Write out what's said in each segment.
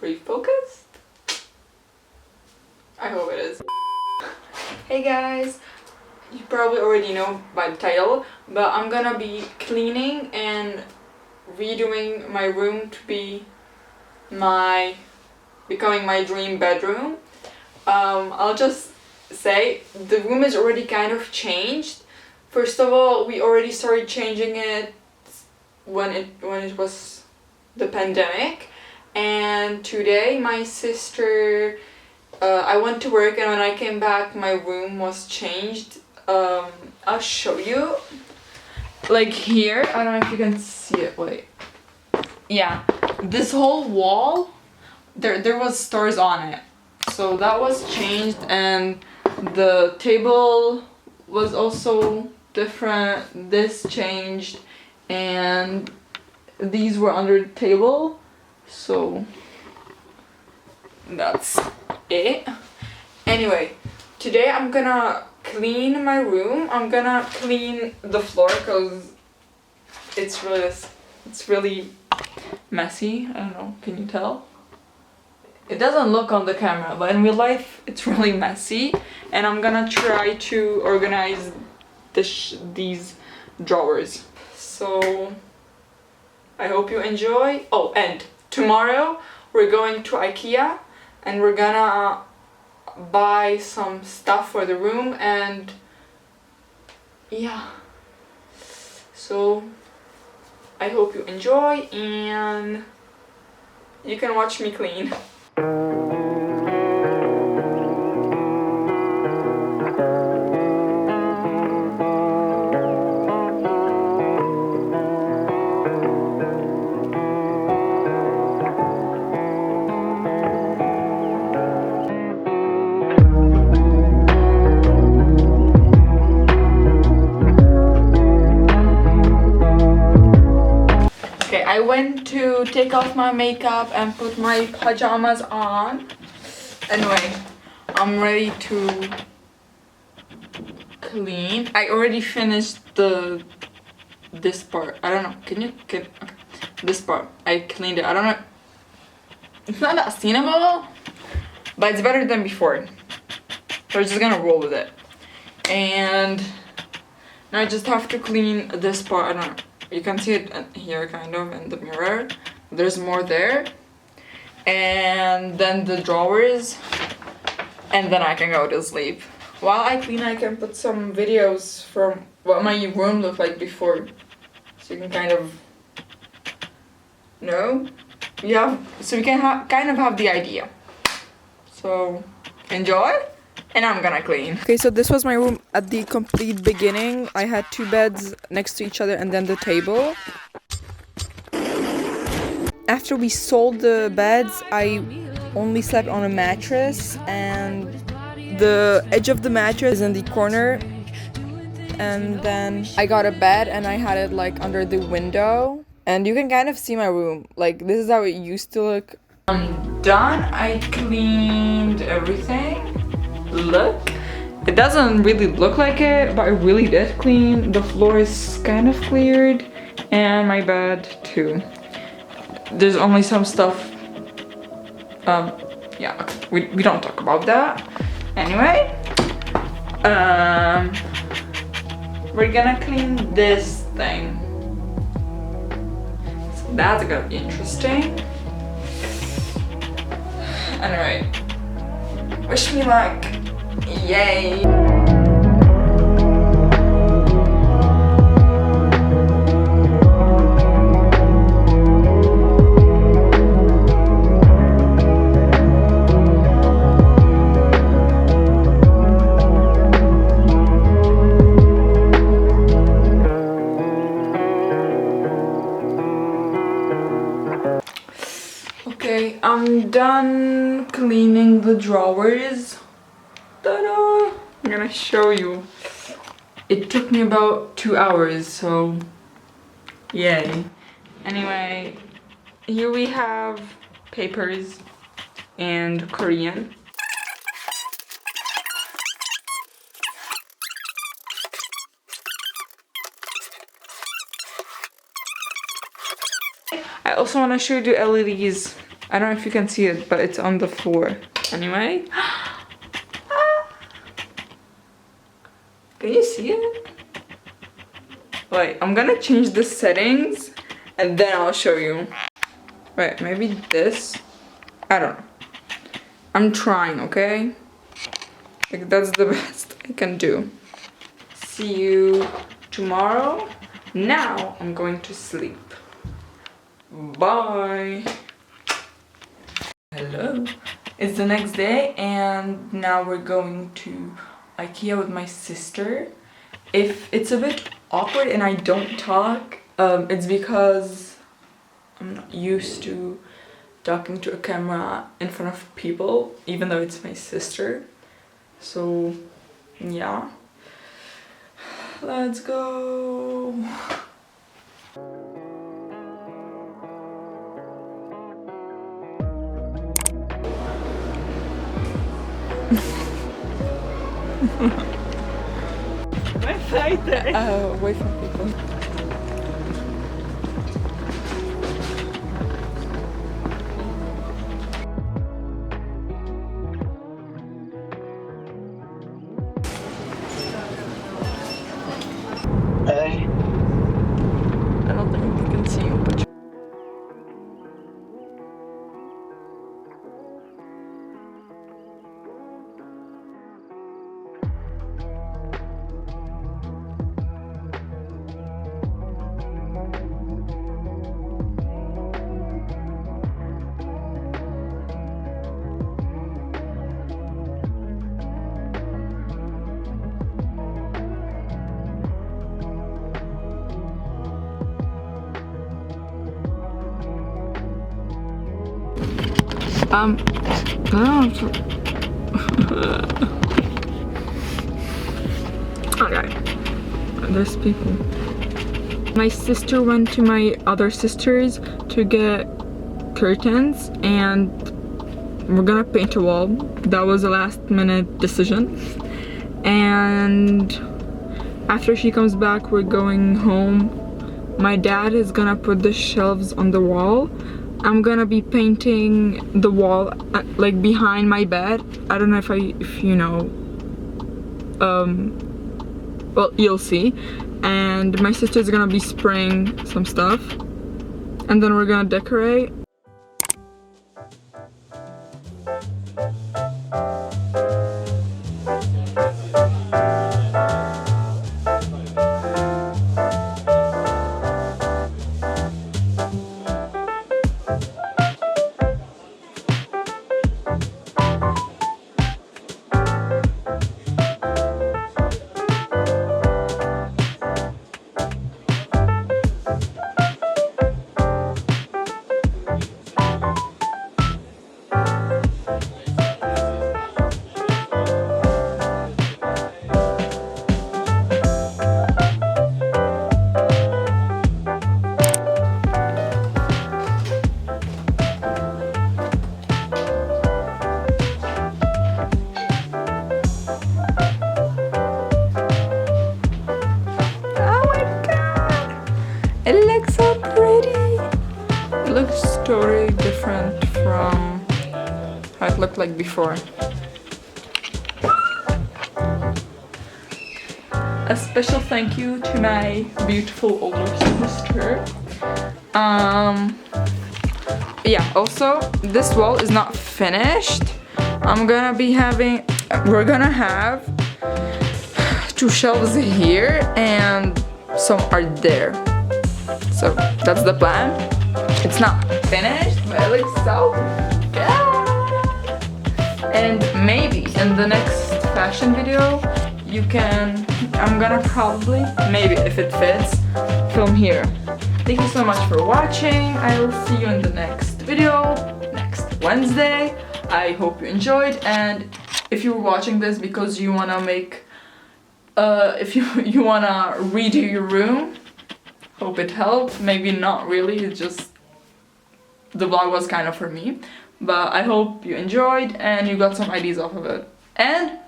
refocused? I hope it is. Hey guys, you probably already know by the title, but I'm gonna be cleaning and redoing my room to be becoming my dream bedroom. I'll just say the room is already kind of changed. First of all, we already started changing it when it was the pandemic, and today my sister, I went to work, and when I came back my room was changed. I'll show you. Like here, I don't know if you can see it, wait. Yeah, this whole wall, there was stars on it. So that was changed, and the table was also different. This changed, and these were under the table. So that's it. Anyway, today I'm gonna clean my room. I'm gonna clean the floor because it's really messy. I don't know, can you tell? It doesn't look on the camera, but in real life it's really messy, and I'm gonna try to organize these drawers. So I hope you enjoy. Oh, and tomorrow we're going to Ikea and we're gonna buy some stuff for the room, and yeah, so I hope you enjoy and you can watch me clean. I went to take off my makeup and put my pajamas on. Anyway, I'm ready to clean. I already finished this part. I don't know. Okay. This part. I cleaned it. I don't know. It's not that seenable, but it's better than before. So we're just gonna roll with it. And now I just have to clean this part. I don't know. You can see it here kind of in the mirror. There's more there. And then the drawers. And then I can go to sleep. While I clean, I can put some videos from what my room looked like before. So you can kind of know. So you can kind of have the idea. So enjoy. And I'm gonna clean. Okay, so this was my room at the complete beginning. I had 2 beds next to each other and then the table. After we sold the beds, I only slept on a mattress, and the edge of the mattress is in the corner. And then I got a bed and I had it like under the window. And you can kind of see my room. Like, this is how it used to look. I'm done. I cleaned everything. Look, it doesn't really look like it, but I really did clean. The floor is kind of cleared, and my bed too. There's only some stuff. Yeah, we don't talk about that. Anyway, we're gonna clean this thing. So that's gonna be interesting. Anyway, wish me luck. Yay! Okay, I'm done cleaning the drawers. Ta-da! I'm gonna show you. It took me about 2 hours, so yay. Anyway, here we have papers and Korean. I also want to show you the LEDs. I don't know if you can see it, but it's on the floor. Anyway. Can you see it? Wait, I'm gonna change the settings and then I'll show you. Wait, maybe this? I don't know. I'm trying, okay? Like, that's the best I can do. See you tomorrow. Now I'm going to sleep. Bye. Hello. It's the next day and now we're going to Ikea with my sister. If it's a bit awkward and I don't talk, it's because I'm not used to talking to a camera in front of people, even though it's my sister. So yeah, let's go. Away from people. Hey. I don't think you can see you, but okay. There's people. My sister went to my other sisters to get curtains and we're gonna paint a wall. That was a last minute decision. And after she comes back, we're going home. My dad is gonna put the shelves on the wall. I'm gonna be painting the wall like behind my bed. I don't know if you know. Well, you'll see. And my sister's gonna be spraying some stuff. And then we're gonna decorate. It looks so pretty. It looks totally different from how it looked like before. A special thank you to my beautiful older sister. Yeah, also this wall is not finished. We're gonna have 2 shelves here and some are there. So that's the plan. It's not finished, but it looks so good. And maybe in the next fashion video, I'm gonna probably, maybe if it fits, film here. Thank you so much for watching. I will see you in the next video, next Wednesday. I hope you enjoyed, and if you're watching this because you wanna if you wanna redo your room, hope it helped. Maybe not really, it's just the vlog was kind of for me, but I hope you enjoyed and you got some ideas off of it. And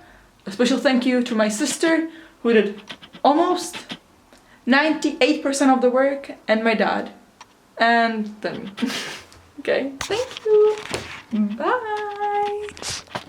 a special thank you to my sister who did almost 98% of the work, and my dad, and then me. Okay, thank you.